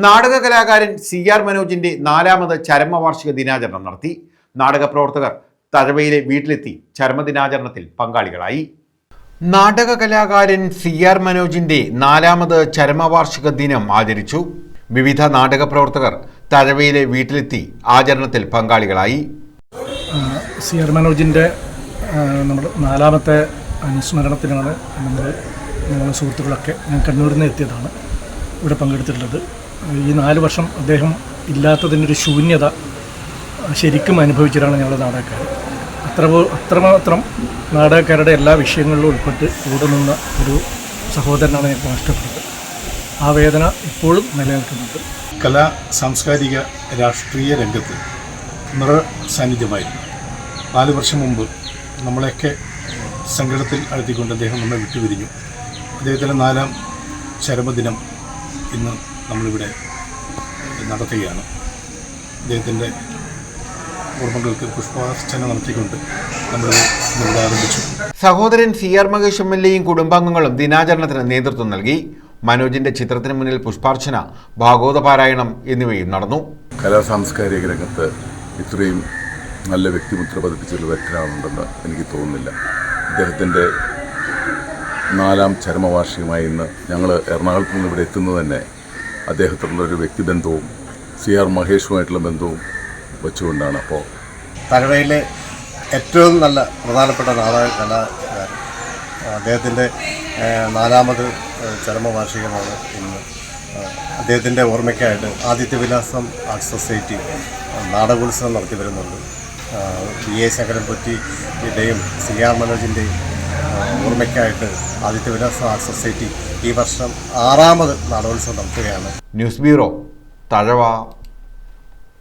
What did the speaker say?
നാടക കലാകാരൻ CR മനോജിന്റെ 4ാമത് ചരമവാർഷിക ദിനാചരണം നടത്തി. നാടക പ്രവർത്തകർ തഴവയിലെ വീട്ടിലെത്തി ചരമദിനാചരണത്തിൽ പങ്കാളികളായി. നാടക കലാകാരൻ CR മനോജിന്റെ 4ാമത് ചരമവാർഷിക ദിനം ആചരിച്ചു. വിവിധ നാടക പ്രവർത്തകർ തഴവയിലെ വീട്ടിലെത്തി ആചരണത്തിൽ പങ്കാളികളായി. CR മനോജിന്റെ നമ്മുടെ 4ാമത്തെ അനുസ്മരണത്തിനാണ് ഞങ്ങളുടെ സുഹൃത്തുക്കളൊക്കെ ഞാൻ കണ്ണൂരിൽ നിന്ന് എത്തിയതാണ് ഇവിടെ പങ്കെടുത്തിട്ടുള്ളത്. ഈ 4 വർഷം അദ്ദേഹം ഇല്ലാത്തതിനൊരു ശൂന്യത ശരിക്കും അനുഭവിച്ചിട്ടാണ് ഞങ്ങളുടെ നാടകക്കാർ. അത്രമാത്രം നാടകക്കാരുടെ എല്ലാ വിഷയങ്ങളിലും ഉൾപ്പെട്ട് കൂടെ നിന്ന ഒരു സഹോദരനാണ് ഞങ്ങൾക്ക് നഷ്ടപ്പെട്ടത്. ആ വേദന ഇപ്പോഴും നിലനിൽക്കുന്നുണ്ട്. കലാ സാംസ്കാരിക രാഷ്ട്രീയ രംഗത്ത് നിറ സാന്നിധ്യമായിരുന്നു. 4 വർഷം മുമ്പ് നമ്മളെയൊക്കെ സങ്കടത്തിൽ അഴുത്തിക്കൊണ്ട് അദ്ദേഹം നമ്മെ വിട്ടുപിരിഞ്ഞു. അദ്ദേഹത്തിൻ്റെ 4ാം ചരമദിനം ഇന്ന് നമ്മളിവിടെ നടത്തുകയാണ്. അദ്ദേഹത്തിൻ്റെ ഓർമ്മകൾക്ക് പുഷ്പാർച്ചന നടത്തിക്കൊണ്ട് നമ്മൾ ഇവിടെ ആരംഭിച്ചു. സഹോദരൻ CR മഹേഷ് MLAയും കുടുംബാംഗങ്ങളും ദിനാചരണത്തിന് നേതൃത്വം നൽകി. മനോജിന്റെ ചിത്രത്തിന് മുന്നിൽ പുഷ്പാർച്ചന, ഭാഗവത പാരായണം എന്നിവയും നടന്നു. കലാ സാംസ്കാരിക രംഗത്ത് ഇത്രയും നല്ല വ്യക്തിമുദ്ര പതിപ്പിച്ചുള്ള വ്യക്തിയാളുണ്ടെന്ന് എനിക്ക് തോന്നുന്നില്ല. അദ്ദേഹത്തിൻ്റെ 4ാം ചരമവാർഷികമായി ഇന്ന് ഞങ്ങൾ എറണാകുളത്ത് നിന്ന് ഇവിടെ എത്തുന്നത് തന്നെ അദ്ദേഹത്തിനുള്ളൊരു വ്യക്തിബന്ധവും CR മഹേഷുമായിട്ടുള്ള ബന്ധവും വെച്ചുകൊണ്ടാണ്. അപ്പോൾ തഴവയിലെ ഏറ്റവും നല്ല പ്രധാനപ്പെട്ട നാടക കലാകാരൻ, അദ്ദേഹത്തിൻ്റെ 4ാമത് ചരമവാർഷികമാണ് ഇന്ന്. അദ്ദേഹത്തിൻ്റെ ഓർമ്മയ്ക്കായിട്ട് ആദിത്യവിലാസം ആർട്ട് സൊസൈറ്റി നാടകോത്സവം നടത്തി വരുന്നുണ്ട്. BA ശങ്കരൻപൊറ്റിയുടെയും CR മനോജിൻ്റെയും ഓർമ്മയ്ക്കായിട്ട് Adityavilasam art society ഈ വർഷം 6ാമത് നാടകോത്സവം നടത്തുകയാണ്. News bureau, Thazhava.